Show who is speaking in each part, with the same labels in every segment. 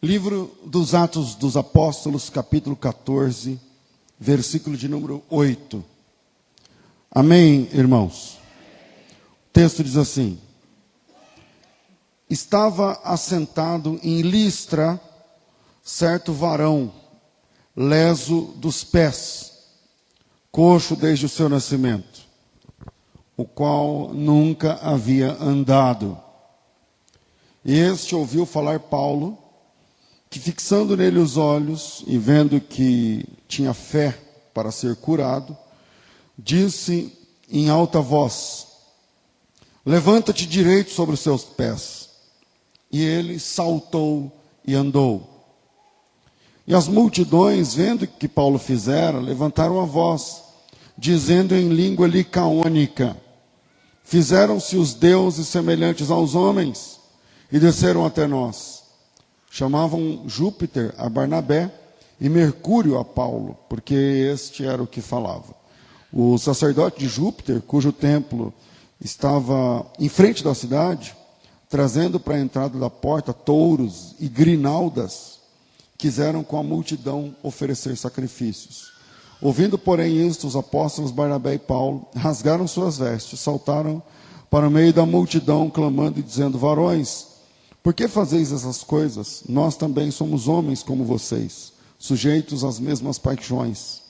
Speaker 1: Livro dos Atos dos Apóstolos, capítulo 14, versículo de número 8. Amém, irmãos? O texto diz assim: estava assentado em Listra certo varão, leso dos pés, coxo desde o seu nascimento, o qual nunca havia andado. E este ouviu falar Paulo, que fixando nele os olhos e vendo que tinha fé para ser curado, disse em alta voz: levanta-te direito sobre os seus pés. E ele saltou e andou. E as multidões, vendo o que Paulo fizera, levantaram a voz, dizendo em língua licaônica: fizeram-se os deuses semelhantes aos homens, e desceram até nós. Chamavam Júpiter a Barnabé e Mercúrio a Paulo, porque este era o que falava. O sacerdote de Júpiter, cujo templo estava em frente da cidade, trazendo para a entrada da porta touros e grinaldas, quiseram com a multidão oferecer sacrifícios. Ouvindo, porém, isto, os apóstolos Barnabé e Paulo rasgaram suas vestes, saltaram para o meio da multidão, clamando e dizendo: varões, por que fazeis essas coisas? Nós também somos homens como vocês, sujeitos às mesmas paixões.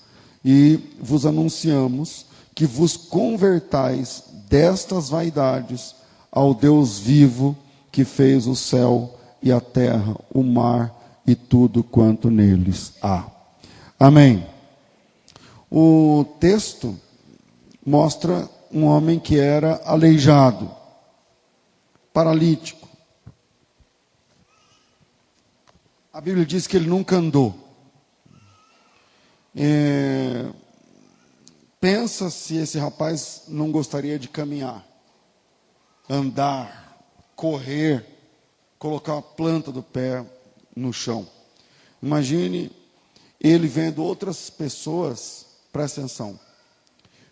Speaker 1: E vos anunciamos que vos convertais destas vaidades ao Deus vivo, que fez o céu e a terra, o mar e tudo quanto neles há. Amém. O texto mostra um homem que era aleijado, paralítico. A Bíblia diz que ele nunca andou. Pensa se esse rapaz não gostaria de caminhar, andar, correr, colocar a planta do pé no chão. Imagine ele vendo outras pessoas, presta atenção,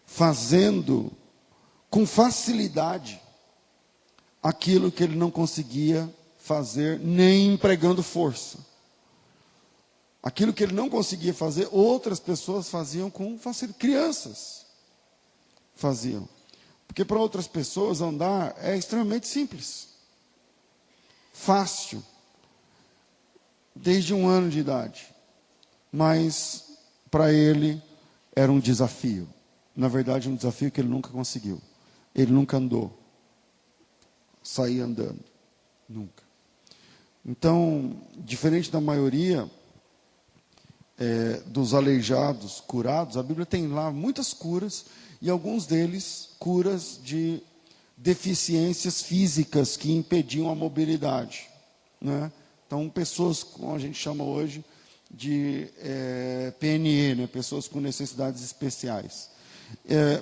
Speaker 1: fazendo com facilidade aquilo que ele não conseguia fazer, nem empregando força. Aquilo que ele não conseguia fazer, outras pessoas faziam com facilidade. Crianças faziam. Porque para outras pessoas andar é extremamente simples. Fácil. Desde 1 ano de idade. Mas para ele era um desafio. Na verdade, um desafio que ele nunca conseguiu. Ele nunca andou. Saía andando. Nunca. Então, diferente da maioria dos aleijados curados, a Bíblia tem lá muitas curas, e alguns deles curas de deficiências físicas que impediam a mobilidade, né? Então, pessoas, como a gente chama hoje, de PNE, né? Pessoas com necessidades especiais.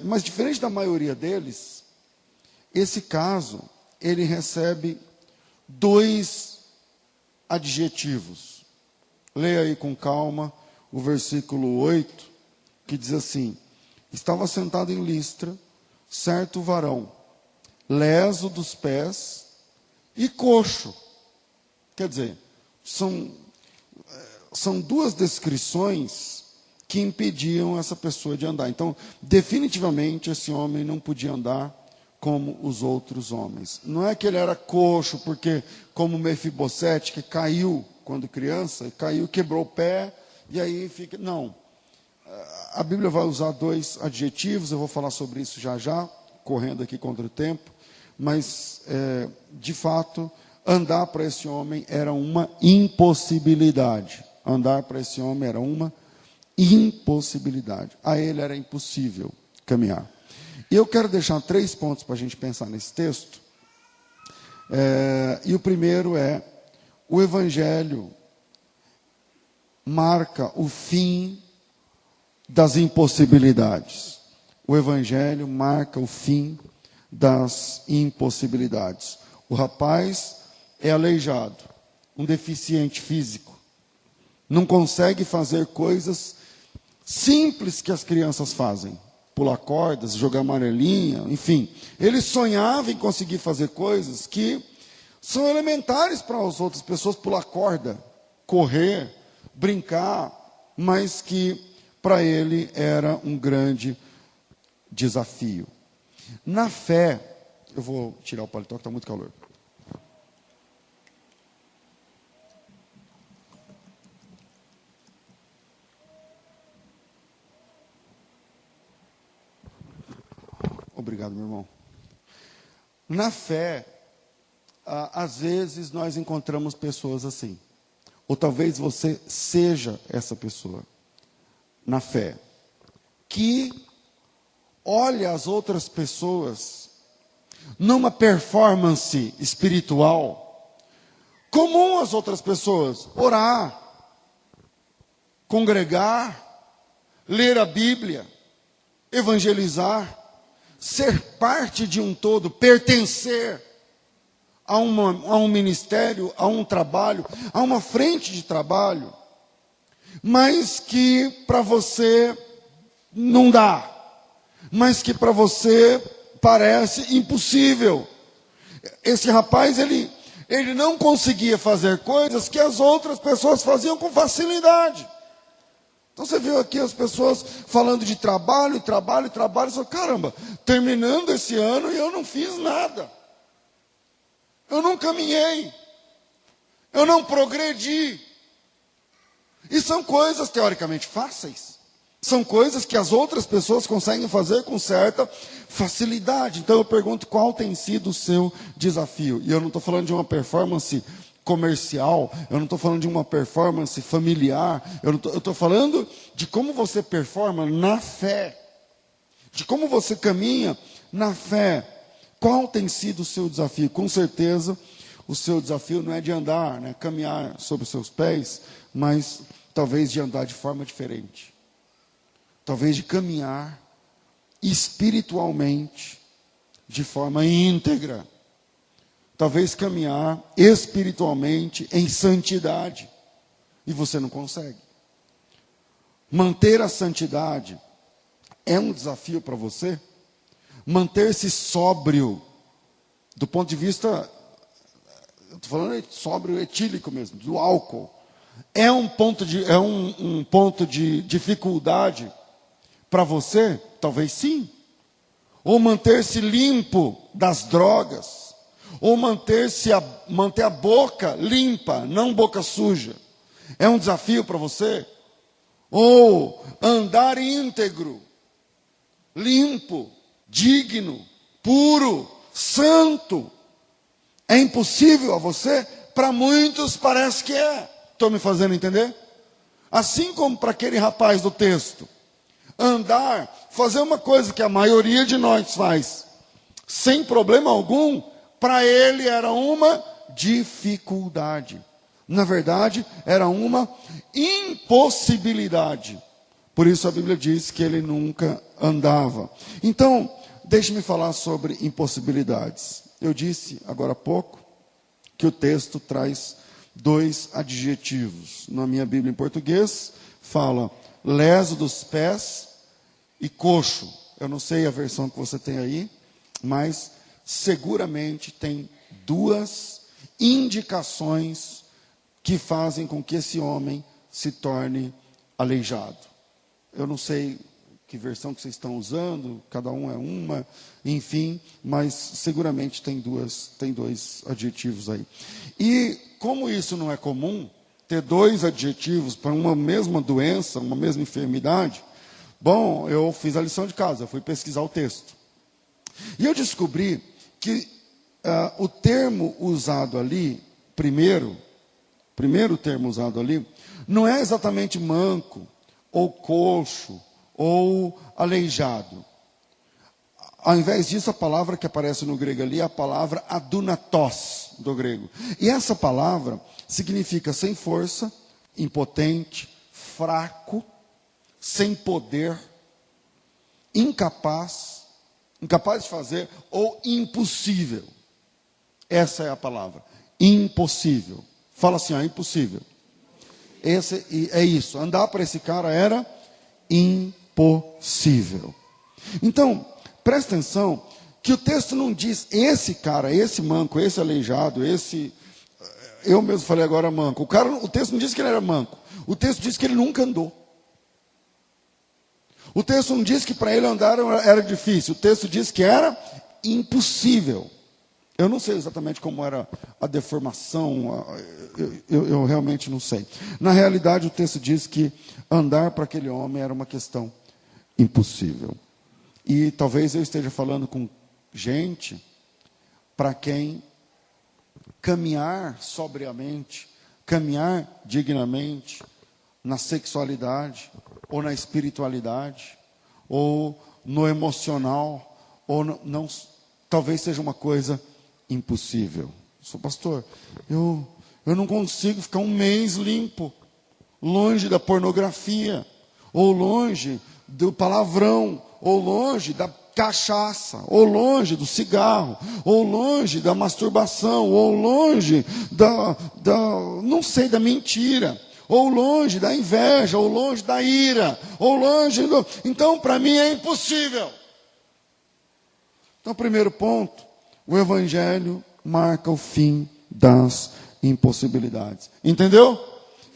Speaker 1: Mas diferente da maioria deles, esse caso, ele recebe 2 adjetivos. Leia aí com calma o versículo 8, que diz assim: estava sentado em Listra certo varão, leso dos pés e coxo. Quer dizer, são 2 descrições que impediam essa pessoa de andar. Então, definitivamente, esse homem não podia andar como os outros homens. Não é que ele era coxo, porque, como Mefibosete, que caiu quando criança, caiu, quebrou o pé, e aí fica... Não. A Bíblia vai usar 2 adjetivos, eu vou falar sobre isso já já, correndo aqui contra o tempo, mas, de fato, andar para esse homem era uma impossibilidade. Andar para esse homem era uma impossibilidade. A ele era impossível caminhar. E eu quero deixar 3 pontos para a gente pensar nesse texto. E o primeiro é: o Evangelho marca o fim das impossibilidades. O Evangelho marca o fim das impossibilidades. O rapaz é aleijado, um deficiente físico. Não consegue fazer coisas simples que as crianças fazem. Pular cordas, jogar amarelinha, enfim. Ele sonhava em conseguir fazer coisas que são elementares para as outras pessoas, pular corda. correr, brincar, mas que para ele era um grande desafio. Na fé, eu vou tirar o paletó que está muito calor. Obrigado, meu irmão. Na fé, às vezes nós encontramos pessoas assim. Ou talvez você seja essa pessoa. Na fé. Que olha as outras pessoas numa performance espiritual comum às outras pessoas. Orar, congregar, ler a Bíblia, evangelizar, ser parte de um todo, pertencer a um ministério, a um trabalho, a uma frente de trabalho, mas que para você não dá, mas que para você parece impossível. Esse rapaz, ele não conseguia fazer coisas que as outras pessoas faziam com facilidade. Então você viu aqui as pessoas falando de trabalho, trabalho, trabalho, e você fala, caramba, terminando esse ano e eu não fiz nada. Eu não caminhei. Eu não progredi. E são coisas teoricamente fáceis. São coisas que as outras pessoas conseguem fazer com certa facilidade. Então eu pergunto, qual tem sido o seu desafio? E eu não estou falando de uma performance comercial, eu não estou falando de uma performance familiar, eu estou falando de como você performa na fé, de como você caminha na fé. Qual tem sido o seu desafio? Com certeza, o seu desafio não é de andar, né, caminhar sobre os seus pés, mas talvez de andar de forma diferente. Talvez de caminhar espiritualmente, de forma íntegra. Talvez caminhar espiritualmente em santidade. E você não consegue. Manter a santidade é um desafio para você? Manter-se sóbrio, do ponto de vista, eu estou falando de sóbrio etílico mesmo, do álcool. É um ponto de dificuldade para você? Talvez sim. Ou manter-se limpo das drogas. Ou manter a boca limpa, não boca suja. É um desafio para você? Ou andar íntegro, limpo, digno, puro, santo. É impossível a você? Para muitos parece que é. Estou me fazendo entender? Assim como para aquele rapaz do texto. Andar, fazer uma coisa que a maioria de nós faz, sem problema algum, para ele era uma dificuldade. Na verdade, era uma impossibilidade. Por isso a Bíblia diz que ele nunca andava. Então, deixe-me falar sobre impossibilidades. Eu disse agora há pouco que o texto traz 2 adjetivos. Na minha Bíblia em português, fala leso dos pés e coxo. Eu não sei a versão que você tem aí, mas seguramente tem 2 indicações que fazem com que esse homem se torne aleijado. Eu não sei que versão que vocês estão usando, cada um é uma, enfim, mas seguramente tem 2 adjetivos aí. E como isso não é comum, ter 2 adjetivos para uma mesma doença, uma mesma enfermidade, bom, eu fiz a lição de casa, fui pesquisar o texto. E eu descobri que o termo usado ali, primeiro termo usado ali, não é exatamente manco, ou coxo, ou aleijado. Ao invés disso, a palavra que aparece no grego ali é a palavra adunatos, do grego. E essa palavra significa sem força, impotente, fraco, sem poder, incapaz de fazer, ou impossível. Essa é a palavra, impossível. Fala assim, impossível. É isso, andar para esse cara era impossível. Então, presta atenção, que o texto não diz esse cara, esse manco, esse aleijado, eu mesmo falei agora manco. O texto não diz que ele era manco. O texto diz que ele nunca andou. O texto não diz que para ele andar era difícil. O texto diz que era impossível. Eu não sei exatamente como era a deformação. Eu realmente não sei. Na realidade, o texto diz que andar para aquele homem era uma questão impossível. E talvez eu esteja falando com gente para quem caminhar sobriamente, caminhar dignamente na sexualidade, ou na espiritualidade, ou no emocional, ou não, talvez seja uma coisa impossível. Sou pastor, eu não consigo ficar um mês limpo, longe da pornografia, ou longe do palavrão, ou longe da cachaça, ou longe do cigarro, ou longe da masturbação, ou longe não sei, da mentira, ou longe da inveja, ou longe da ira, ou longe do... Então, para mim é impossível. Então, primeiro ponto, o Evangelho marca o fim das impossibilidades. Entendeu?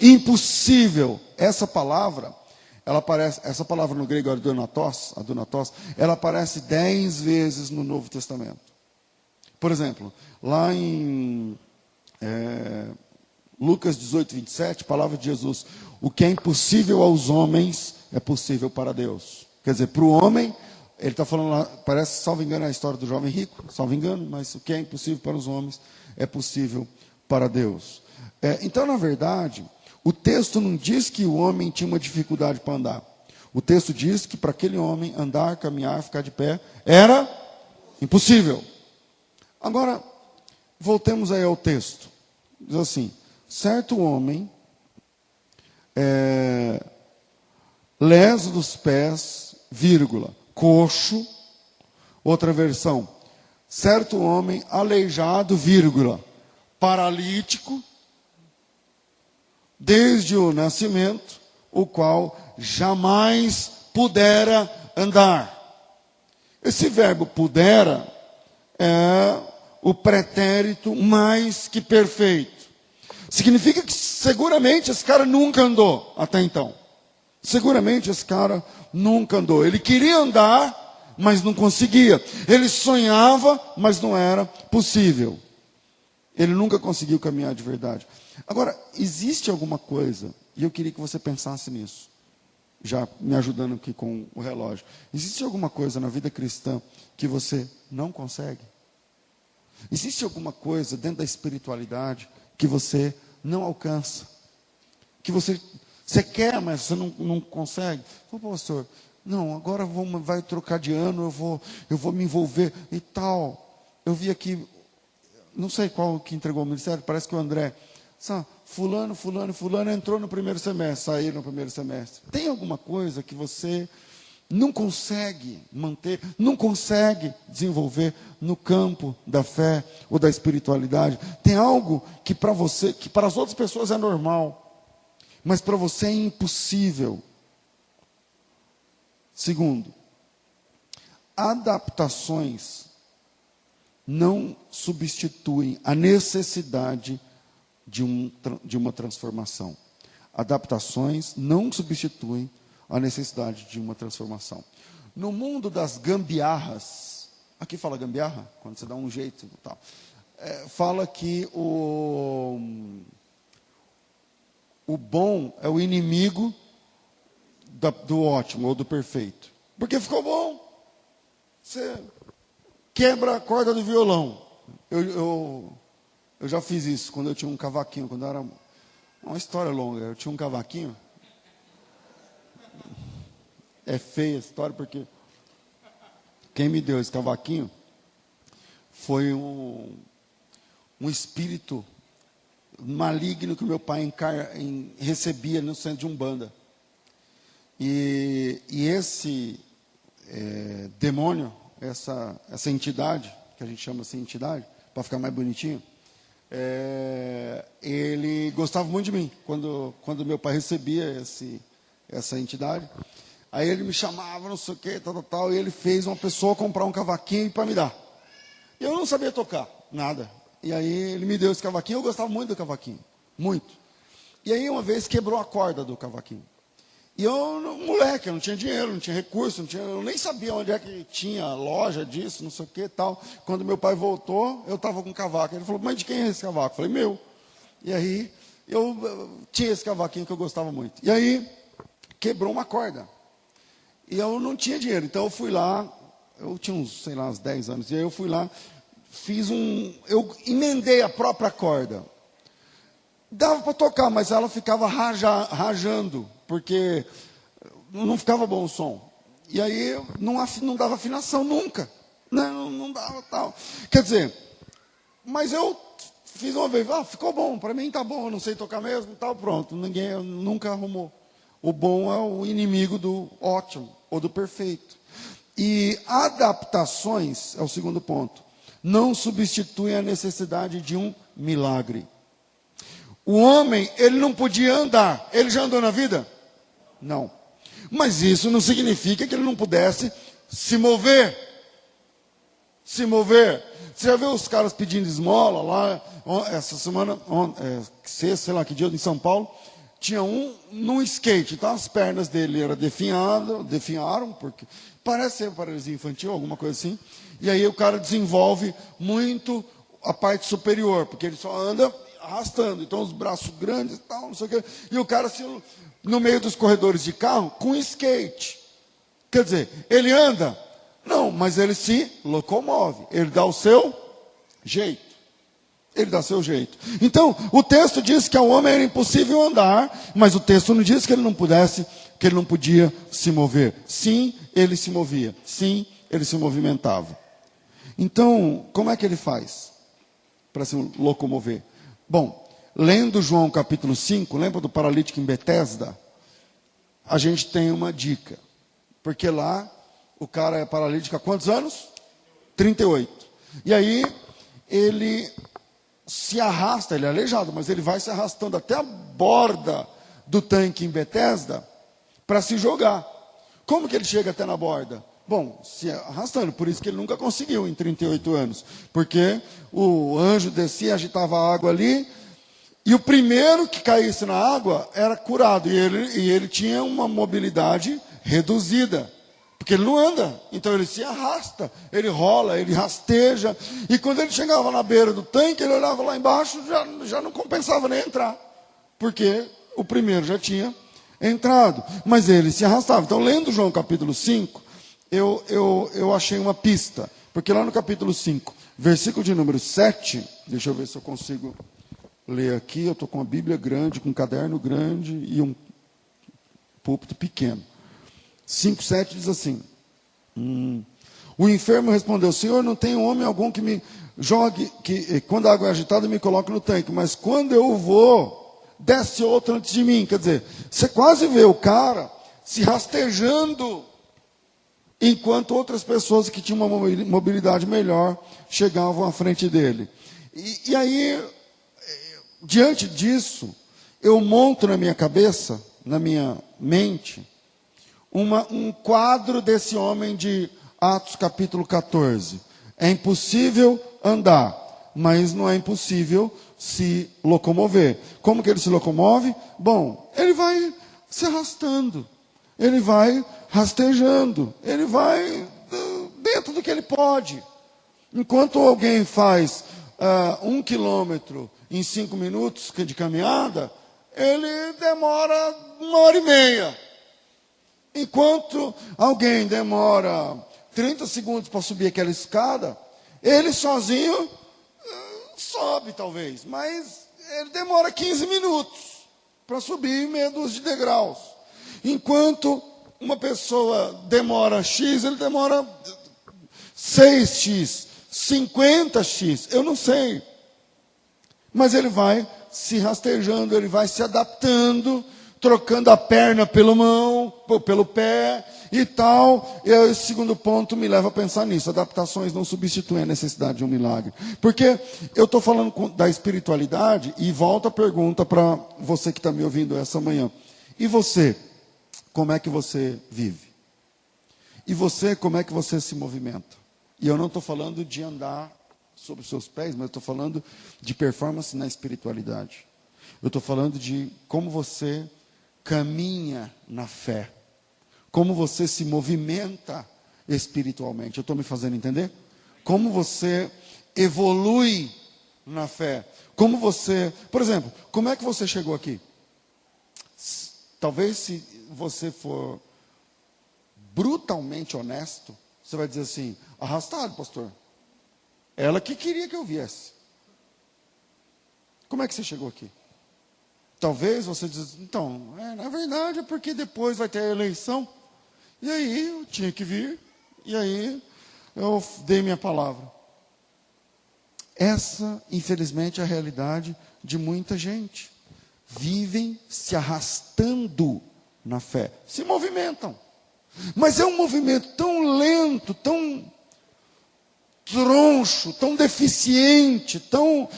Speaker 1: Impossível. Essa palavra no grego, adunatos, ela aparece 10 vezes no Novo Testamento. Por exemplo, lá em Lucas 18, 27, palavra de Jesus: o que é impossível aos homens é possível para Deus. Quer dizer, para o homem, ele está falando lá, parece, salvo engano, a história do jovem rico, salvo engano, mas o que é impossível para os homens é possível para Deus. Então, na verdade, o texto não diz que o homem tinha uma dificuldade para andar. O texto diz que para aquele homem andar, caminhar, ficar de pé, era impossível. Agora, voltemos aí ao texto. Diz assim: certo homem, leso dos pés, vírgula, coxo. Outra versão: certo homem aleijado, vírgula, paralítico, desde o nascimento, o qual jamais pudera andar. Esse verbo pudera é o pretérito mais que perfeito. Significa que seguramente esse cara nunca andou até então. Seguramente esse cara nunca andou. Ele queria andar, mas não conseguia. Ele sonhava, mas não era possível. Ele nunca conseguiu caminhar de verdade. Agora, existe alguma coisa, e eu queria que você pensasse nisso, já me ajudando aqui com o relógio. Existe alguma coisa na vida cristã que você não consegue? Existe alguma coisa dentro da espiritualidade que você não alcança? Que você quer, mas você não consegue? Pô, pastor, não, agora vai trocar de ano, eu vou me envolver e tal. Eu vi aqui, não sei qual que entregou o ministério, parece que o André. Fulano entrou no primeiro semestre, saiu no primeiro semestre. Tem alguma coisa que você não consegue manter, não consegue desenvolver no campo da fé ou da espiritualidade? Tem algo que para você, que para as outras pessoas é normal, mas para você é impossível. Segundo, adaptações não substituem a necessidade de uma transformação. Adaptações não substituem a necessidade de uma transformação. No mundo das gambiarras, aqui fala gambiarra, quando você dá um jeito e tal, fala que o bom é o inimigo do ótimo ou do perfeito. Porque ficou bom. Você quebra a corda do violão. Eu já fiz isso quando eu tinha um cavaquinho, quando eu era... Uma história longa, eu tinha um cavaquinho. É feia a história, porque quem me deu esse cavaquinho foi um espírito maligno que o meu pai recebia no centro de Umbanda. E esse demônio, essa entidade, que a gente chama assim entidade, para ficar mais bonitinho, ele gostava muito de mim. Quando meu pai recebia essa entidade, aí ele me chamava, não sei o que, tal, e ele fez uma pessoa comprar um cavaquinho para me dar. E eu não sabia tocar, nada. E aí ele me deu esse cavaquinho, eu gostava muito do cavaquinho, muito. E aí uma vez quebrou a corda do cavaquinho. E eu, moleque, eu não tinha dinheiro, não tinha recurso, eu nem sabia onde é que tinha loja disso, não sei o que e tal. Quando meu pai voltou, eu estava com um cavaco. Ele falou, mas de quem é esse cavaco? Eu falei, meu. E aí eu tinha esse cavaquinho que eu gostava muito. E aí quebrou uma corda. E eu não tinha dinheiro, então eu fui lá, eu tinha uns, sei lá, uns 10 anos. E aí eu fui lá, eu emendei a própria corda. Dava para tocar, mas ela ficava rajando, porque não ficava bom o som. E aí não dava afinação nunca. Não dava tal. Quer dizer, mas eu fiz uma vez, ficou bom, para mim tá bom, eu não sei tocar mesmo, tal, pronto. Ninguém nunca arrumou. O bom é o inimigo do ótimo, ou do perfeito. E adaptações, é o segundo ponto, não substituem a necessidade de um milagre. O homem, ele não podia andar. Ele já andou na vida? Não. Mas isso não significa que ele não pudesse se mover. Se mover. Você já viu os caras pedindo esmola lá? Essa semana, sei lá que dia, em São Paulo, tinha um num skate. Então as pernas dele eram definharam, porque parece ser paralisia infantil, alguma coisa assim. E aí o cara desenvolve muito a parte superior, porque ele só anda arrastando, então os braços grandes e tal, não sei o quê. E o cara assim, no meio dos corredores de carro, com skate. Quer dizer, ele anda? Não, mas ele se locomove. Ele dá o seu jeito. Ele dá o seu jeito. Então, o texto diz que ao homem era impossível andar, mas o texto não diz que ele não podia se mover. Sim, ele se movia. Sim, ele se movimentava. Então, como é que ele faz para se locomover? Bom, lendo João capítulo 5, lembra do paralítico em Betesda? A gente tem uma dica. Porque lá, o cara é paralítico há quantos anos? 38. E aí, ele se arrasta, ele é aleijado, mas ele vai se arrastando até a borda do tanque em Betesda para se jogar. Como que ele chega até na borda? Bom, se arrastando, por isso que ele nunca conseguiu em 38 anos. Porque o anjo descia, agitava a água ali, e o primeiro que caísse na água era curado. E ele tinha uma mobilidade reduzida, porque ele não anda. Então ele se arrasta, ele rola, ele rasteja. E quando ele chegava na beira do tanque, ele olhava lá embaixo, já não compensava nem entrar. Porque o primeiro já tinha entrado. Mas ele se arrastava. Então, lendo João capítulo 5, eu achei uma pista, porque lá no capítulo 5, versículo de número 7, deixa eu ver se eu consigo ler aqui, eu estou com uma Bíblia grande, com um caderno grande e um púlpito pequeno. 5:7 diz assim, o enfermo respondeu, Senhor, não tem homem algum que me jogue, que quando a água é agitada me coloque no tanque, mas quando eu vou, desce outro antes de mim. Quer dizer, você quase vê o cara se rastejando, enquanto outras pessoas que tinham uma mobilidade melhor chegavam à frente dele. E aí, diante disso, eu monto na minha cabeça, na minha mente, um quadro desse homem de Atos capítulo 14. É impossível andar, mas não é impossível se locomover. Como que ele se locomove? Bom, ele vai se arrastando, ele vai rastejando, ele vai dentro do que ele pode. Enquanto alguém faz 1 quilômetro em 5 minutos de caminhada, ele demora 1h30. Enquanto alguém demora 30 segundos para subir aquela escada, ele sozinho sobe talvez, mas ele demora 15 minutos para subir meia dúzia de degraus. Enquanto uma pessoa demora X, ele demora 6X, 50X, eu não sei. Mas ele vai se rastejando, ele vai se adaptando, trocando a perna pelo pé e tal. E esse segundo ponto me leva a pensar nisso. Adaptações não substituem a necessidade de um milagre. Porque eu estou falando da espiritualidade e volto a pergunta para você que está me ouvindo essa manhã. E você? Como é que você vive? E você, como é que você se movimenta? E eu não estou falando de andar sobre os seus pés, mas eu estou falando de performance na espiritualidade. Eu estou falando de como você caminha na fé. Como você se movimenta espiritualmente. Eu estou me fazendo entender? Como você evolui na fé. Como você... Por exemplo, como é que você chegou aqui? Talvez se você for brutalmente honesto, você vai dizer assim, arrastado, pastor. Ela que queria que eu viesse. Como é que você chegou aqui? Talvez você diz, então, na verdade é porque depois vai ter a eleição. E aí eu tinha que vir. E aí eu dei minha palavra. Essa, infelizmente, é a realidade de muita gente. Vivem se arrastando na fé. Se movimentam. Mas é um movimento tão lento, tão troncho, tão deficiente, tão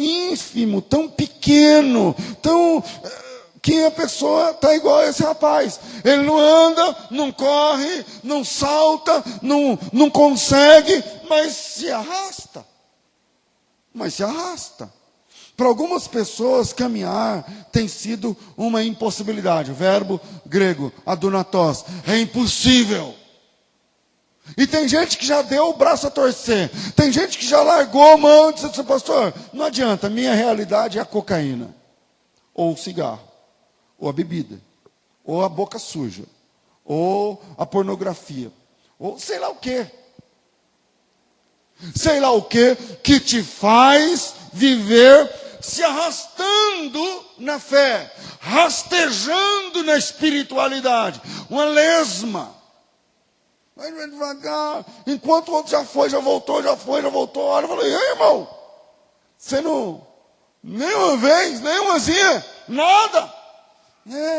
Speaker 1: ínfimo, tão pequeno, que a pessoa está igual a esse rapaz. Ele não anda, não corre, não salta, não consegue, mas se arrasta. Para algumas pessoas, caminhar tem sido uma impossibilidade. O verbo grego, adunatos, é impossível. E tem gente que já deu o braço a torcer. Tem gente que já largou a mão e disse, pastor, não adianta, minha realidade é a cocaína. Ou o cigarro. Ou a bebida. Ou a boca suja. Ou a pornografia. Ou sei lá o quê. Sei lá o quê que te faz viver se arrastando na fé. Rastejando na espiritualidade. Uma lesma. Vai devagar, enquanto o outro já foi, já voltou. Olha, eu falei, ei, irmão, você não, nem uma vez, nem umazinha, nada.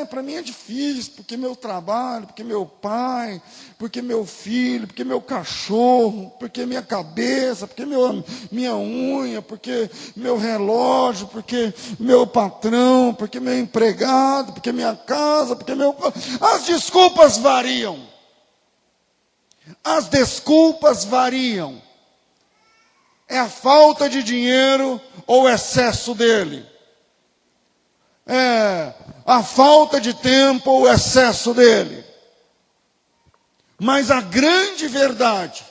Speaker 1: Para mim é difícil, porque meu trabalho, porque meu pai, porque meu filho, porque meu cachorro, porque minha cabeça, porque minha unha, porque meu relógio, porque meu patrão, porque meu empregado, porque minha casa, porque meu... As desculpas variam. As desculpas variam. É a falta de dinheiro ou o excesso dele. É a falta de tempo ou o excesso dele. Mas a grande verdade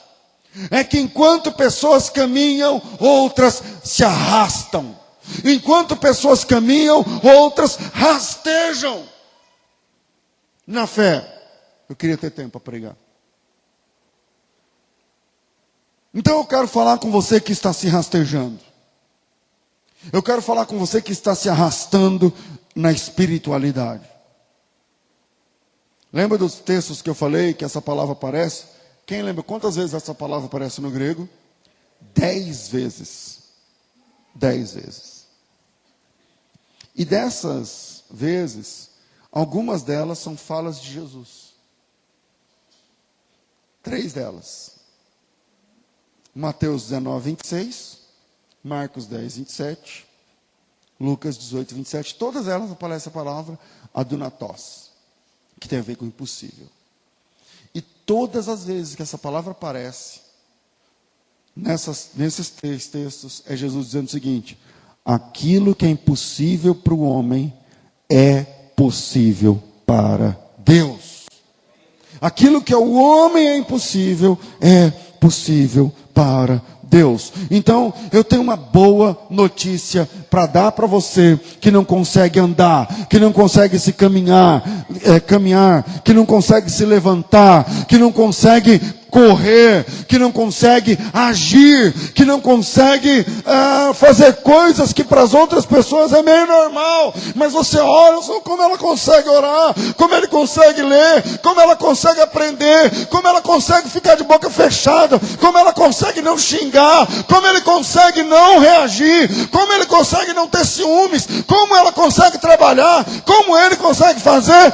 Speaker 1: é que enquanto pessoas caminham, outras se arrastam. Enquanto pessoas caminham, outras rastejam na fé. Eu queria ter tempo para pregar. Então eu quero falar com você que está se rastejando. Eu quero falar com você que está se arrastando na espiritualidade. Lembra dos textos que eu falei que essa palavra aparece? Quem lembra quantas vezes essa palavra aparece no grego? 10 vezes. 10 vezes. E dessas vezes, algumas delas são falas de Jesus. 3 delas. Mateus 19, 26, Marcos 10, 27, Lucas 18, 27. Todas elas aparece a palavra adunatos, que tem a ver com o impossível. E todas as vezes que essa palavra aparece, nesses 3 textos, é Jesus dizendo o seguinte: aquilo que é impossível para o homem é possível para Deus. Aquilo que ao homem é impossível é possível para Deus. Então, eu tenho uma boa notícia para dar para você que não consegue andar, que não consegue se caminhar, que não consegue se levantar, que não consegue correr, que não consegue agir, que não consegue fazer coisas que para as outras pessoas é meio normal, mas você olha como ela consegue orar, como ele consegue ler, como ela consegue aprender, como ela consegue ficar de boca fechada, como ela consegue não xingar, como ele consegue não reagir, como ele consegue não ter ciúmes, como ela consegue trabalhar, como ele consegue fazer,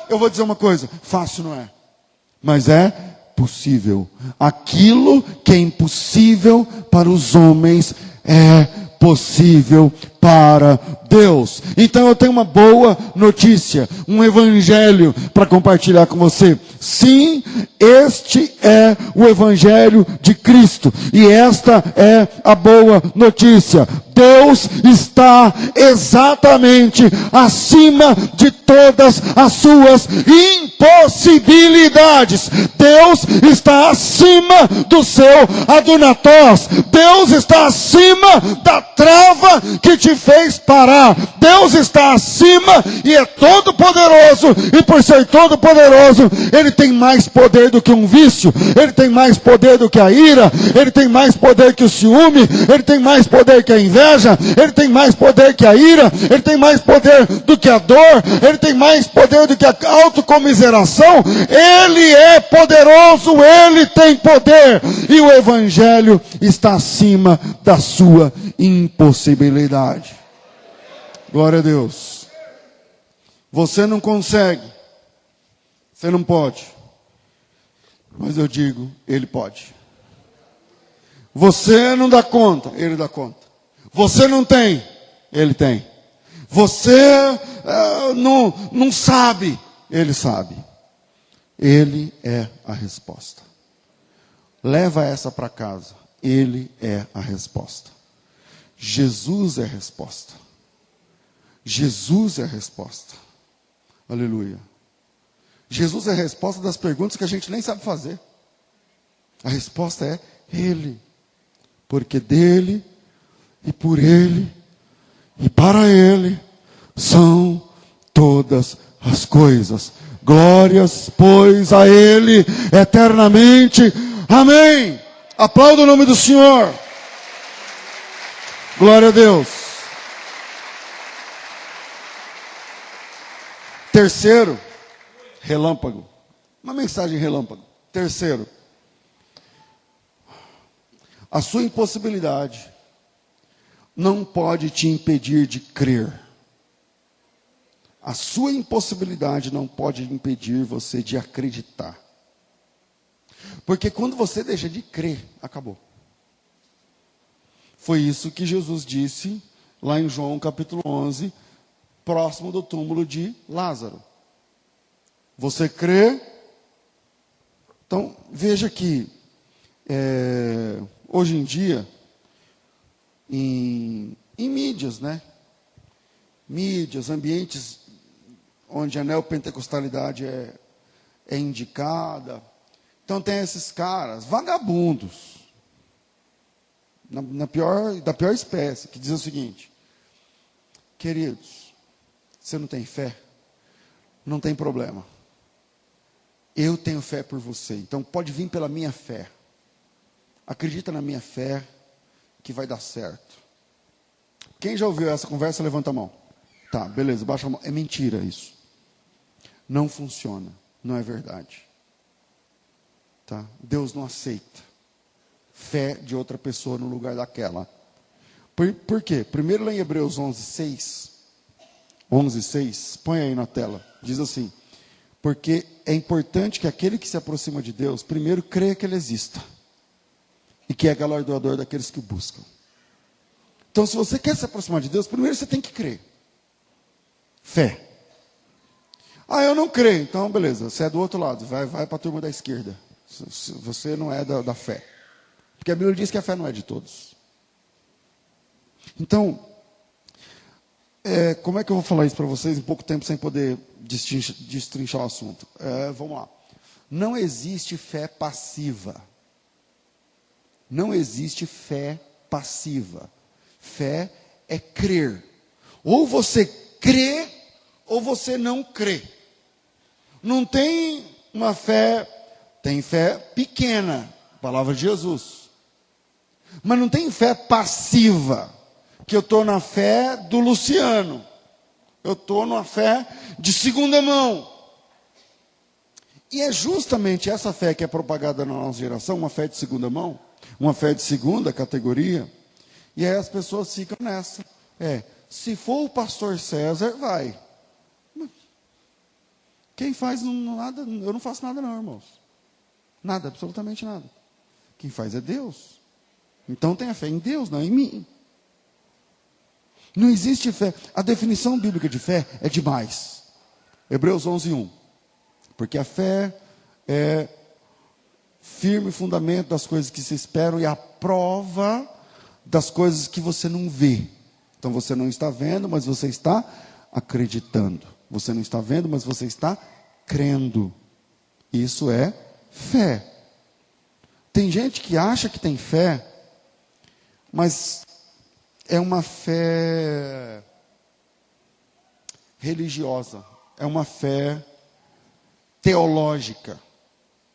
Speaker 1: eu vou dizer uma coisa, fácil não é, mas é possível. Aquilo que é impossível para os homens é possível para Deus. Então eu tenho uma boa notícia, um evangelho para compartilhar com você. Sim, este é o evangelho de Cristo, e esta é a boa notícia. Deus está exatamente acima de todas as suas impossibilidades. Deus está acima do seu adunatós. Deus está acima da trava que te fez parar. Deus está acima e é todo poderoso, e por ser todo poderoso, Ele tem mais poder do que um vício, Ele tem mais poder do que a ira, Ele tem mais poder que o ciúme, Ele tem mais poder que a inveja, Ele tem mais poder que a ira, Ele tem mais poder do que a dor, Ele tem mais poder do que a autocomiseração. Ele é poderoso, Ele tem poder, e o evangelho está acima da sua impossibilidade. Glória a Deus. Você não consegue, você não pode, mas eu digo, Ele pode. Você não dá conta, Ele dá conta. Você não tem, Ele tem. Você não sabe, Ele sabe. Ele é a resposta. Leva essa para casa. Ele é a resposta. Jesus é a resposta. Jesus é a resposta. Aleluia. Jesus é a resposta das perguntas que a gente nem sabe fazer. A resposta é Ele. Porque dele, e por Ele, e para Ele, são todas as coisas. Glórias, pois, a Ele eternamente. Amém. Aplauda o nome do Senhor. Glória a Deus. Terceiro, relâmpago. Uma mensagem relâmpago. Terceiro, a sua impossibilidade não pode te impedir de crer. A sua impossibilidade não pode impedir você de acreditar. Porque quando você deixa de crer, acabou. Foi isso que Jesus disse lá em João capítulo 11, próximo do túmulo de Lázaro. Você crê? Então, veja que hoje em dia, em mídias, né? Mídias, ambientes onde a neopentecostalidade é indicada. Então tem esses caras, vagabundos, da pior espécie, que dizem o seguinte: queridos, você não tem fé? Não tem problema. Eu tenho fé por você, então pode vir pela minha fé. Acredita na minha fé que vai dar certo. Quem já ouviu essa conversa, levanta a mão. Tá, beleza, baixa a mão. É mentira isso. Não funciona, não é verdade. Tá? Deus não aceita fé de outra pessoa no lugar daquela. Por quê? Primeiro lá em Hebreus 11:6, põe aí na tela, diz assim: porque é importante que aquele que se aproxima de Deus, primeiro creia que Ele exista, e que é galardoador daqueles que o buscam. Então, se você quer se aproximar de Deus, primeiro você tem que crer. Fé. Ah, eu não creio. Então, beleza, você é do outro lado, vai para a turma da esquerda. Você não é da fé. Porque a Bíblia diz que a fé não é de todos. Então, como é que eu vou falar isso para vocês em pouco tempo sem poder destrinchar o assunto? Vamos lá. Não existe fé passiva. Não existe fé passiva. Fé é crer. Ou você crê, ou você não crê. Não tem uma fé, tem fé pequena, palavra de Jesus. Mas não tem fé passiva, que eu estou na fé do Luciano. Eu estou numa fé de segunda mão. E é justamente essa fé que é propagada na nossa geração, uma fé de segunda mão, uma fé de segunda categoria. E aí as pessoas ficam nessa. Se for o pastor César, vai. Quem faz nada, eu não faço nada não, irmãos. Nada, absolutamente nada. Quem faz é Deus. Então tenha fé em Deus, não em mim. Não existe fé. A definição bíblica de fé é demais. Hebreus 11:1. Porque a fé é firme fundamento das coisas que se esperam e a prova das coisas que você não vê. Então você não está vendo, mas você está acreditando. Você não está vendo, mas você está crendo. Isso é fé. Tem gente que acha que tem fé, mas é uma fé religiosa. É uma fé teológica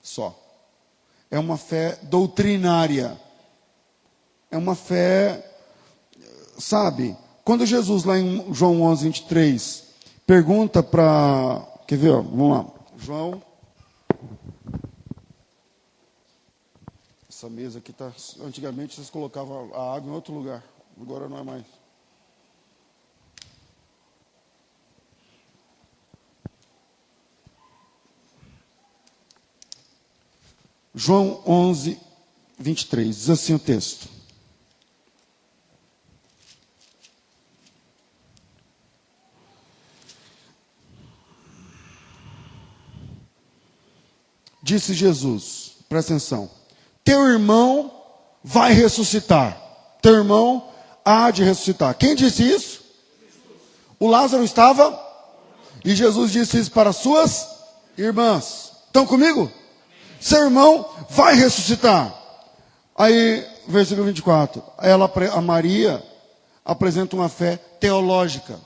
Speaker 1: só. É uma fé doutrinária. É uma fé, sabe? Quando Jesus, lá em João 11:23, pergunta para... Quer ver? Ó, vamos lá. João... Essa mesa aqui está... Antigamente vocês colocavam a água em outro lugar. Agora não é mais. João 11:23. Diz assim o texto. Disse Jesus, presta atenção. Teu irmão vai ressuscitar. Teu irmão há de ressuscitar. Quem disse isso? O Lázaro estava? E Jesus disse isso para suas irmãs. Estão comigo? Seu irmão vai ressuscitar. Aí, versículo 24. A Maria apresenta uma fé teológica.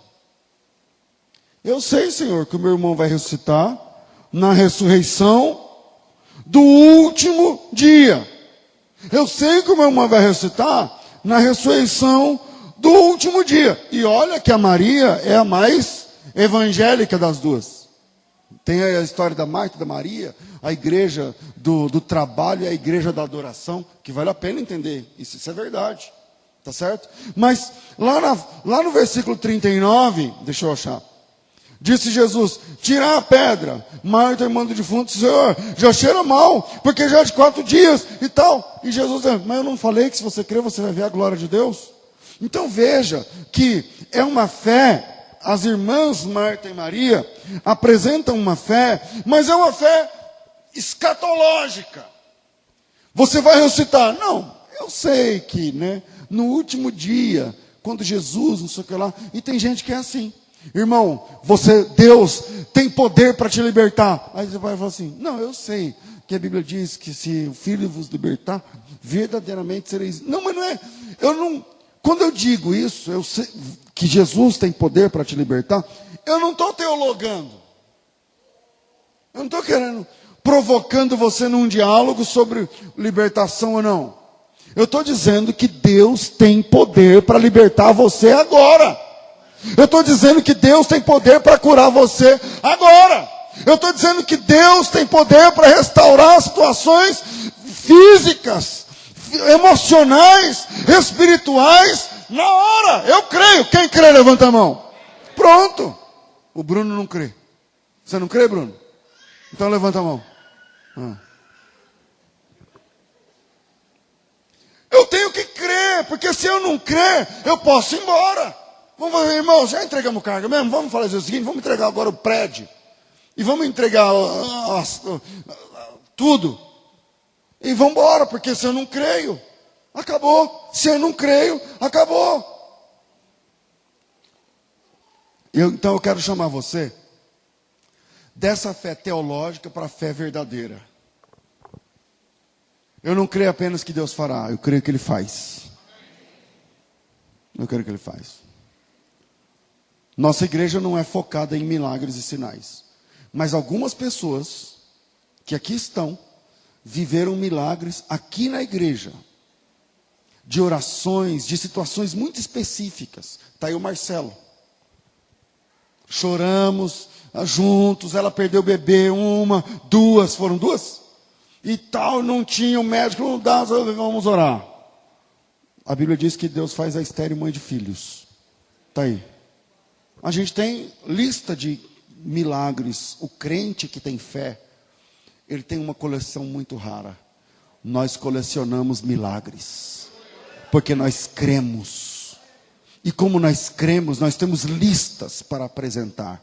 Speaker 1: Eu sei, Senhor, que o meu irmão vai ressuscitar na ressurreição do último dia. Eu sei que o meu irmão vai ressuscitar na ressurreição do último dia. E olha que a Maria é a mais evangélica das duas. Tem a história da Marta e da Maria, a igreja do trabalho e a igreja da adoração, que vale a pena entender. Isso é verdade. Tá certo? Mas lá no versículo 39, deixa eu achar. Disse Jesus, tirar a pedra. Marta, irmã do defunto, Senhor, já cheira mal, porque já é de 4 dias e tal. E Jesus diz, mas eu não falei que se você crer, você vai ver a glória de Deus? Então veja que é uma fé, as irmãs Marta e Maria apresentam uma fé, mas é uma fé escatológica. Você vai ressuscitar? Não, eu sei que, né, no último dia, quando Jesus, não sei o que lá, e tem gente que é assim. Irmão, Deus tem poder para te libertar. Aí você vai falar assim, não, eu sei que a Bíblia diz que se o Filho vos libertar, verdadeiramente sereis... Não, mas não é... Quando eu digo isso, eu sei que Jesus tem poder para te libertar, eu não estou teologando. Eu não estou provocando você num diálogo sobre libertação ou não. Eu estou dizendo que Deus tem poder para libertar você agora. Eu estou dizendo que Deus tem poder para curar você agora. Eu estou dizendo que Deus tem poder para restaurar situações físicas, emocionais, espirituais, na hora. Eu creio. Quem crê, levanta a mão. Pronto. O Bruno não crê. Você não crê, Bruno? Então levanta a mão. Eu tenho que crer, porque se eu não crer, eu posso ir embora. Vamos fazer, irmão, já entregamos carga mesmo? Vamos fazer o seguinte, vamos entregar agora o prédio. E vamos entregar tudo. E vamos embora, porque se eu não creio, acabou. Se eu não creio, acabou. Então eu quero chamar você dessa fé teológica para a fé verdadeira. Eu não creio apenas que Deus fará, eu creio que Ele faz. Eu creio que Ele faz. Nossa igreja não é focada em milagres e sinais. Mas algumas pessoas que aqui estão, viveram milagres aqui na igreja. De orações, de situações muito específicas. Está aí o Marcelo. Choramos juntos, ela perdeu o bebê, 1, 2, foram 2? E tal, não tinha o médico, não dá, vamos orar. A Bíblia diz que Deus faz a estéril mãe de filhos. Está aí. A gente tem lista de milagres. O crente que tem fé, ele tem uma coleção muito rara. Nós colecionamos milagres, porque nós cremos. E como nós cremos, nós temos listas para apresentar.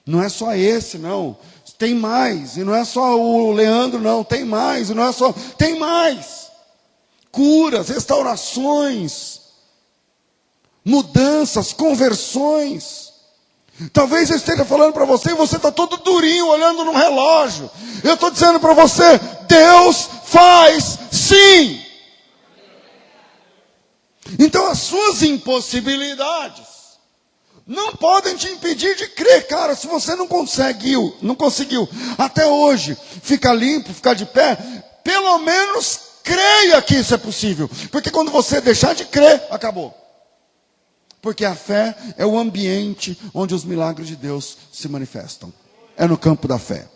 Speaker 1: Não é só esse, não. Tem mais. E não é só o Leandro, não. Tem mais. E não é só. Tem mais. Curas, restaurações, mudanças, conversões. Talvez eu esteja falando para você e você está todo durinho olhando no relógio. Eu estou dizendo para você, Deus faz sim. Então as suas impossibilidades não podem te impedir de crer, cara. Se você não conseguiu até hoje ficar limpo, ficar de pé, pelo menos creia que isso é possível. Porque quando você deixar de crer, acabou. Porque a fé é o ambiente onde os milagres de Deus se manifestam. É no campo da fé.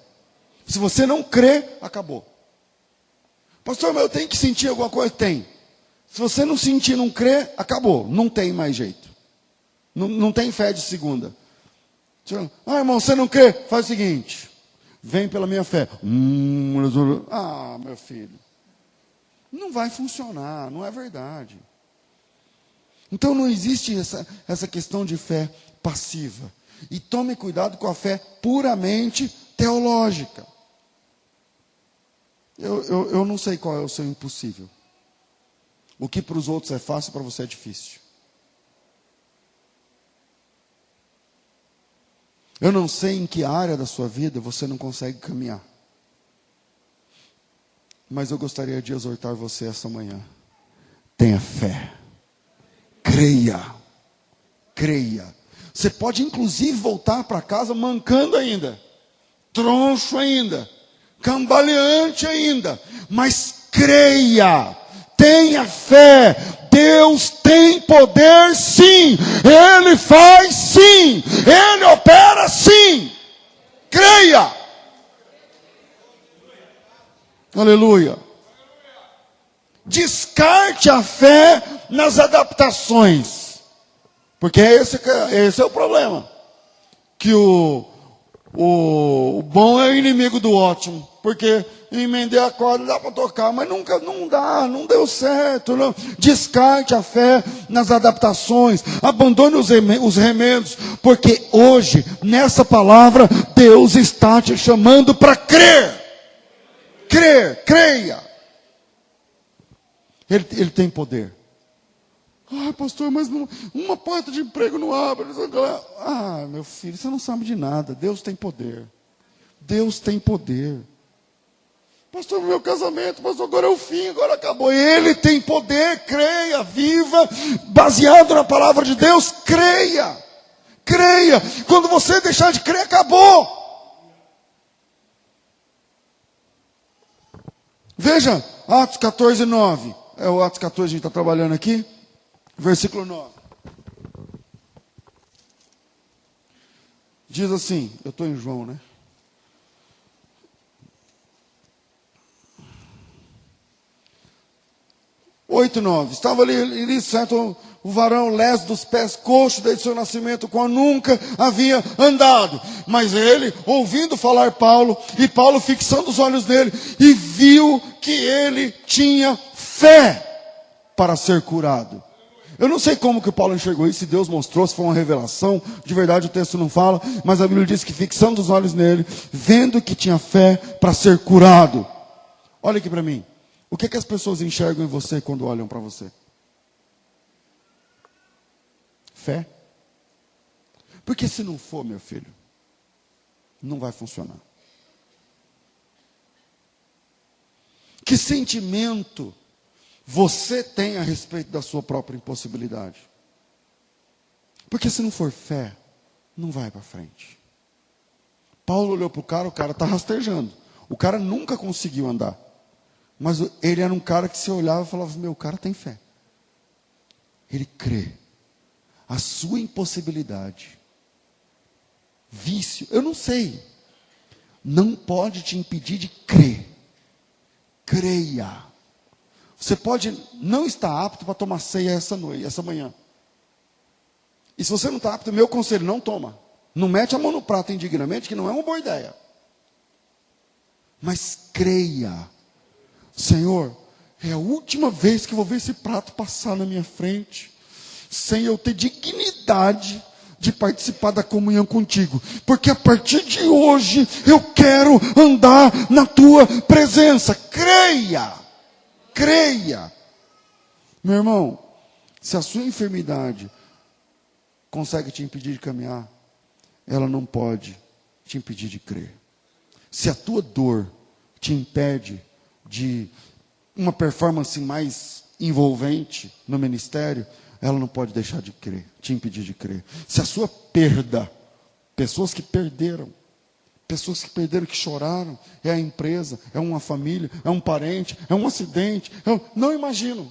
Speaker 1: Se você não crê, acabou. Pastor, mas eu tenho que sentir alguma coisa? Tem. Se você não sentir, não crer, acabou. Não tem mais jeito. Não tem fé de segunda. Irmão, você não crê? Faz o seguinte. Vem pela minha fé. Meu filho. Não vai funcionar, não é verdade. Então não existe essa questão de fé passiva. E tome cuidado com a fé puramente teológica. Eu não sei qual é o seu impossível. O que para os outros é fácil, para você é difícil. Eu não sei em que área da sua vida você não consegue caminhar. Mas eu gostaria de exortar você essa manhã. Tenha fé. Creia. Creia. Você pode inclusive voltar para casa mancando ainda. Troncho ainda. Cambaleante ainda. Mas creia. Tenha fé. Deus tem poder sim. Ele faz sim. Ele opera sim. Creia. Aleluia. Descarte a fé nas adaptações. Porque esse é o problema. Que o bom é o inimigo do ótimo. Porque emendei a corda, dá para tocar, mas não dá, não deu certo. Não. Descarte a fé nas adaptações. Abandone os remendos. Porque hoje, nessa palavra, Deus está te chamando para crer. Crer, creia. Ele tem poder. Pastor, mas uma porta de emprego não abre. Meu filho, você não sabe de nada. Deus tem poder. Deus tem poder. Pastor, meu casamento, pastor, agora é o fim, agora acabou. Ele tem poder, creia, viva, baseado na palavra de Deus, creia. Creia. Quando você deixar de crer, acabou. Veja, Atos 14, 9. É o Atos 14 que a gente está trabalhando aqui. Versículo 9. Diz assim, eu estou em João, né? Oito, 9. Estava ali certo, o varão leso dos pés, coxo desde seu nascimento, qual nunca havia andado. Mas ele, ouvindo falar Paulo, e Paulo fixando os olhos nele, e viu que ele tinha fé para ser curado. Eu não sei como que o Paulo enxergou isso, se Deus mostrou, se foi uma revelação, de verdade o texto não fala, mas a Bíblia diz que fixando os olhos nele, vendo que tinha fé para ser curado. Olha aqui para mim. O que as pessoas enxergam em você quando olham para você? Fé. Porque se não for, meu filho, não vai funcionar. Que sentimento você tem a respeito da sua própria impossibilidade? Porque se não for fé, não vai para frente. Paulo olhou para o cara está rastejando. O cara nunca conseguiu andar. Mas ele era um cara que se olhava e falava, meu, o cara tem fé. Ele crê. A sua impossibilidade, vício, eu não sei, não pode te impedir de crer. Creia. Você pode não estar apto para tomar ceia essa manhã. E se você não está apto, meu conselho, não toma. Não mete a mão no prato indignamente, que não é uma boa ideia. Mas creia. Senhor, é a última vez que eu vou ver esse prato passar na minha frente. sem eu ter dignidade de participar da comunhão contigo. Porque a partir de hoje eu quero andar na tua presença. Creia. Creia. Meu irmão, se a sua enfermidade consegue te impedir de caminhar, ela não pode te impedir de crer. Se a tua dor te impede de uma performance mais envolvente no ministério, ela não pode deixar de crer, te impedir de crer. Se a sua perda, pessoas que perderam, que choraram, é a empresa, é uma família, é um parente, é um acidente, não imagino.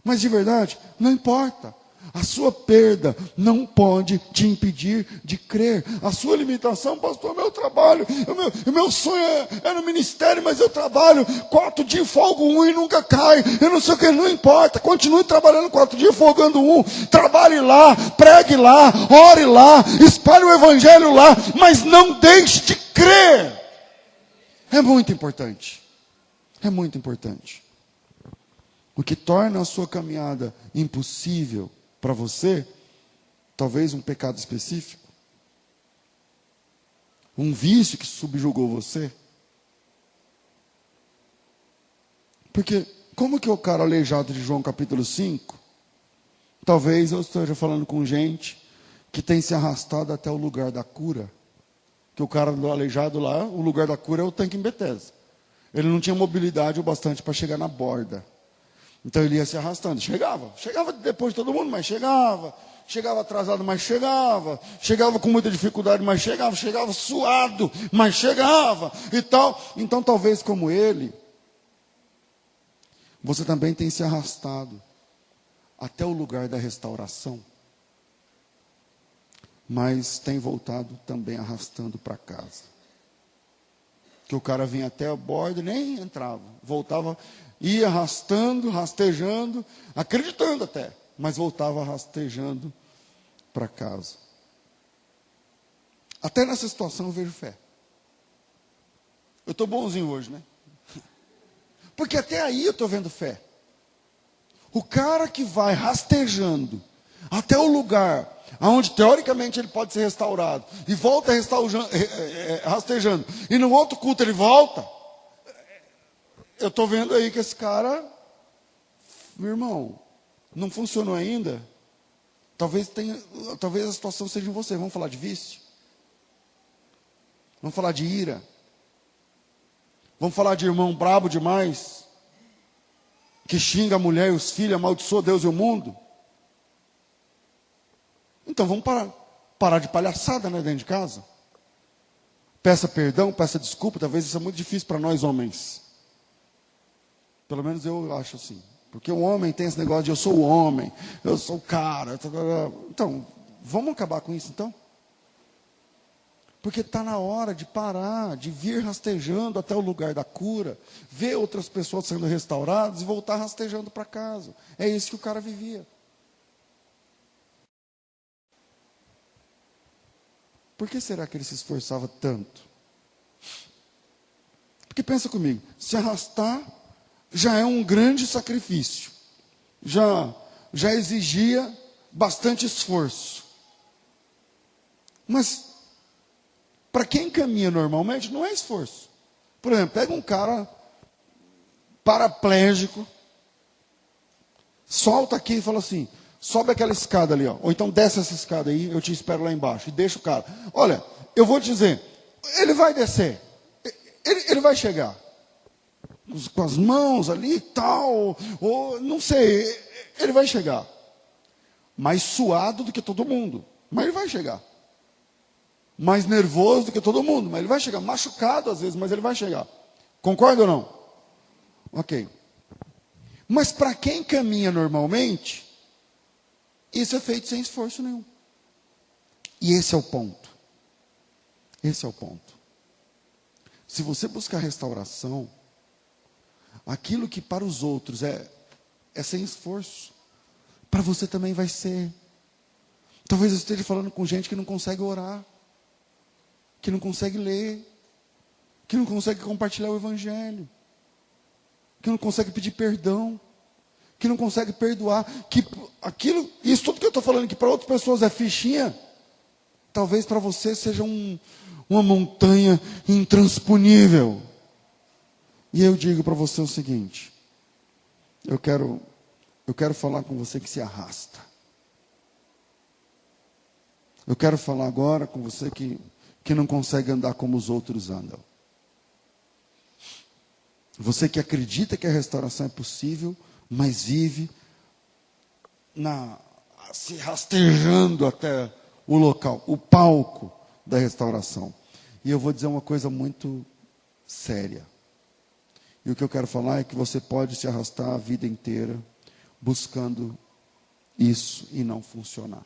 Speaker 1: Mas de verdade, não importa. A sua perda não pode te impedir de crer. A sua limitação, pastor, meu trabalho, o meu sonho é no ministério, mas eu trabalho 4 dias, folgo 1 e nunca cai. Eu não sei o que, não importa. Continue trabalhando 4 dias, folgando 1. Trabalhe lá, pregue lá, ore lá, espalhe o evangelho lá, mas não deixe de crer. É muito importante. É muito importante. O que torna a sua caminhada impossível para você, talvez um pecado específico, um vício que subjugou você. Porque como que o cara aleijado de João capítulo 5, talvez eu esteja falando com gente que tem se arrastado até o lugar da cura. Que o cara do aleijado lá, o lugar da cura é o tanque em Betesda. Ele não tinha mobilidade o bastante para chegar na borda. Então ele ia se arrastando, chegava depois de todo mundo, mas chegava atrasado, mas chegava com muita dificuldade, mas chegava suado, mas chegava e tal. Então talvez como ele, você também tem se arrastado até o lugar da restauração, mas tem voltado também arrastando para casa. Que o cara vinha até a borda e nem entrava, voltava, ia arrastando, rastejando, acreditando até, mas voltava rastejando para casa. Até nessa situação eu vejo fé. Eu estou bonzinho hoje, né? Porque até aí eu estou vendo fé. O cara que vai rastejando até o lugar onde teoricamente ele pode ser restaurado, e volta rastejando, e no outro culto ele volta, eu estou vendo aí que esse cara, meu irmão, não funcionou ainda. Talvez a situação seja em você. Vamos falar de vício? Vamos falar de ira? Vamos falar de irmão brabo demais, que xinga a mulher e os filhos, amaldiçoa Deus e o mundo? Então vamos parar de palhaçada, né, dentro de casa. Peça perdão, peça desculpa. Talvez isso é muito difícil para nós homens. Pelo menos eu acho assim. Porque o homem tem esse negócio de eu sou o homem, eu sou o cara. Então, vamos acabar com isso então? Porque está na hora de parar, de vir rastejando até o lugar da cura, ver outras pessoas sendo restauradas e voltar rastejando para casa. É isso que o cara vivia. Por que será que ele se esforçava tanto? Porque pensa comigo, se arrastar já é um grande sacrifício. Já exigia bastante esforço. Mas, para quem caminha normalmente, não é esforço. Por exemplo, pega um cara paraplégico, solta aqui e fala assim, sobe aquela escada ali, ó, ou então desce essa escada aí, eu te espero lá embaixo, e deixa o cara. Olha, eu vou te dizer, ele vai descer, ele vai chegar, com as mãos ali e tal, ou não sei, ele vai chegar. Mais suado do que todo mundo, mas ele vai chegar. Mais nervoso do que todo mundo, mas ele vai chegar. Machucado às vezes, mas ele vai chegar. Concorda ou não? Ok. Mas para quem caminha normalmente, isso é feito sem esforço nenhum. E esse é o ponto. Esse é o ponto. Se você buscar restauração, aquilo que para os outros é sem esforço, para você também vai ser. Talvez eu esteja falando com gente que não consegue orar, que não consegue ler, que não consegue compartilhar o evangelho, que não consegue pedir perdão, que não consegue perdoar, que aquilo, isso tudo que eu estou falando, que para outras pessoas é fichinha, talvez para você seja uma montanha intransponível. E eu digo para você o seguinte, eu quero falar com você que se arrasta. Eu quero falar agora com você que não consegue andar como os outros andam. Você que acredita que a restauração é possível, mas vive se rastejando até o local, o palco da restauração. E eu vou dizer uma coisa muito séria. E o que eu quero falar é que você pode se arrastar a vida inteira buscando isso e não funcionar.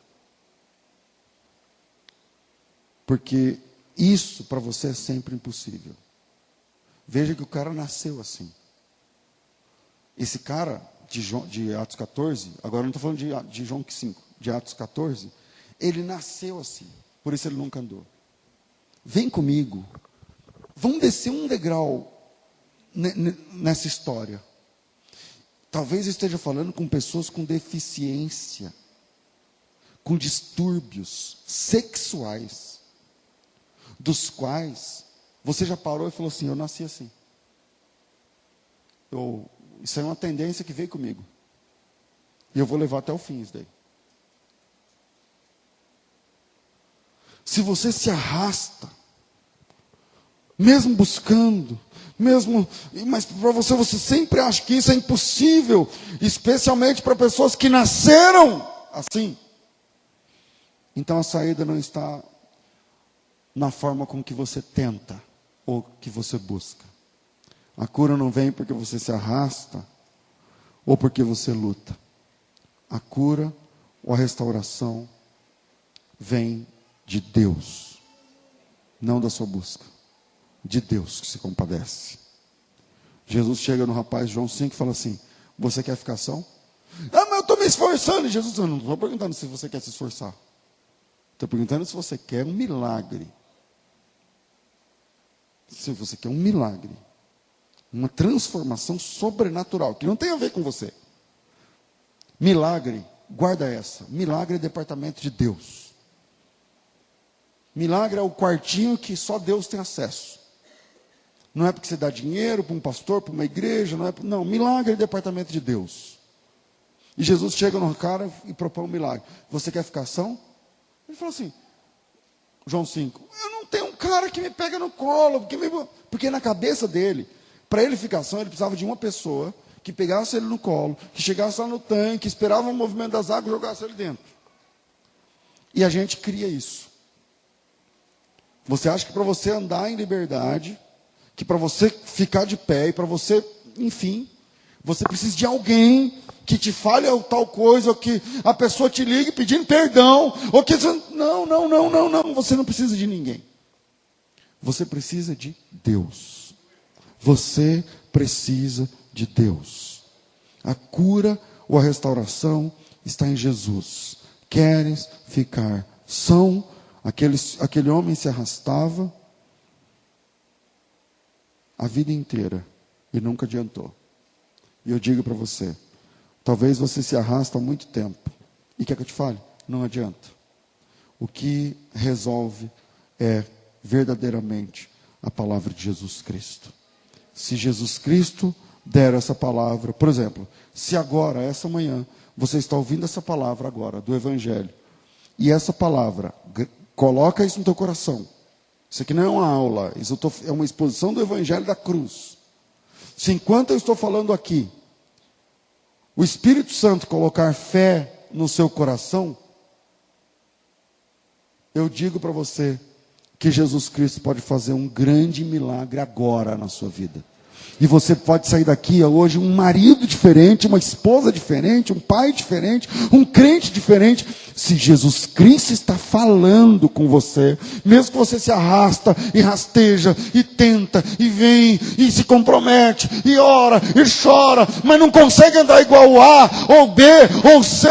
Speaker 1: Porque isso para você é sempre impossível. Veja que o cara nasceu assim. Esse cara de Atos 14, agora eu não estou falando de João 5, de Atos 14, ele nasceu assim, por isso ele nunca andou. Vem comigo, vamos descer um degrau nessa história. Talvez eu esteja falando com pessoas com deficiência, com distúrbios sexuais, dos quais você já parou e falou assim, eu nasci assim. Isso é uma tendência que veio comigo. E eu vou levar até o fim isso daí. Se você se arrasta, mesmo buscando, mas para você sempre acha que isso é impossível, especialmente para pessoas que nasceram assim. Então a saída não está na forma com que você tenta ou que você busca. A cura não vem porque você se arrasta ou porque você luta. A cura ou a restauração vem de Deus, não da sua busca. De Deus que se compadece. Jesus chega no rapaz, João 5, e fala assim, você quer ficar são? Ah, mas eu estou me esforçando. E Jesus, eu não estou perguntando se você quer se esforçar. Estou perguntando se você quer um milagre. Se você quer um milagre. Uma transformação sobrenatural, que não tem a ver com você. Milagre, guarda essa. Milagre é departamento de Deus. Milagre é o quartinho que só Deus tem acesso. Não é porque você dá dinheiro para um pastor, para uma igreja, não, milagre é departamento de Deus. E Jesus chega no cara e propõe um milagre. Você quer ficar são? Ele falou assim, João 5, eu não tenho um cara que me pega no colo, porque na cabeça dele, para ele ficar são, ele precisava de uma pessoa que pegasse ele no colo, que chegasse lá no tanque, esperava o movimento das águas e jogasse ele dentro. E a gente cria isso. Você acha que para você andar em liberdade, que para você ficar de pé e para você, enfim, você precisa de alguém que te fale tal coisa, ou que a pessoa te ligue pedindo perdão, ou que não, você não precisa de ninguém. Você precisa de Deus. Você precisa de Deus. A cura ou a restauração está em Jesus. Queres ficar são? Aquele homem se arrastava a vida inteira e nunca adiantou. E eu digo para você, talvez você se arrasta há muito tempo. E quer que eu te fale? Não adianta. O que resolve é verdadeiramente a palavra de Jesus Cristo. Se Jesus Cristo der essa palavra, por exemplo, se agora, essa manhã, você está ouvindo essa palavra agora, do Evangelho, e essa palavra, coloca isso no teu coração. Isso aqui não é uma aula, isso é uma exposição do Evangelho da cruz. Se enquanto eu estou falando aqui, o Espírito Santo colocar fé no seu coração, eu digo para você que Jesus Cristo pode fazer um grande milagre agora na sua vida. E você pode sair daqui hoje um marido diferente, uma esposa diferente, um pai diferente, um crente diferente. Se Jesus Cristo está falando com você, mesmo que você se arrasta e rasteja e tenta e vem e se compromete e ora e chora, mas não consegue andar igual o A ou B ou C,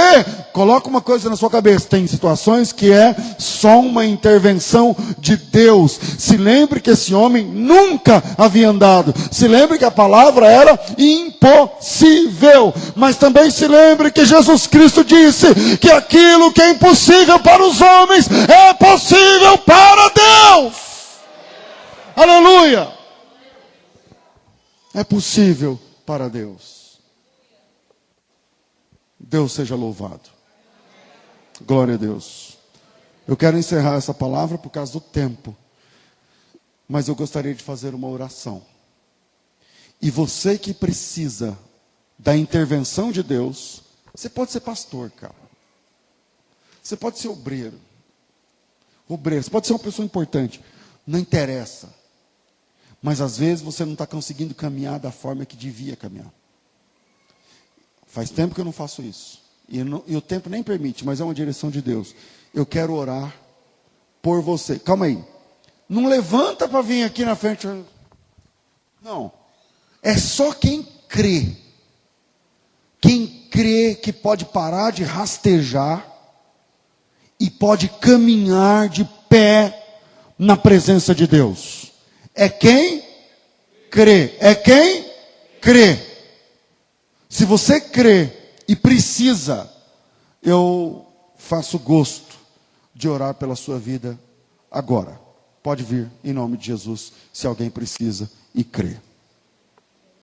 Speaker 1: coloca uma coisa na sua cabeça. Tem situações que é só uma intervenção de Deus. Se lembre que esse homem nunca havia andado. Se lembre que a palavra era impossível. Mas também se lembre que Jesus Cristo disse que aquilo que é impossível para os homens é possível para Deus. Aleluia! É possível para Deus. Deus seja louvado. Glória a Deus. Eu quero encerrar essa palavra por causa do tempo. Mas eu gostaria de fazer uma oração. E você que precisa da intervenção de Deus, você pode ser pastor, cara. Você pode ser obreiro. Você pode ser uma pessoa importante. Não interessa. Mas às vezes você não está conseguindo caminhar da forma que devia caminhar. Faz tempo que eu não faço isso. E o tempo nem permite, mas é uma direção de Deus. Eu quero orar por você. Calma aí. Não levanta para vir aqui na frente. Não. É só quem crê. Quem crê que pode parar de rastejar e pode caminhar de pé na presença de Deus. É quem crê. É quem crê. Se você crê e precisa, eu faço gosto de orar pela sua vida agora. Pode vir, em nome de Jesus, se alguém precisa e crê.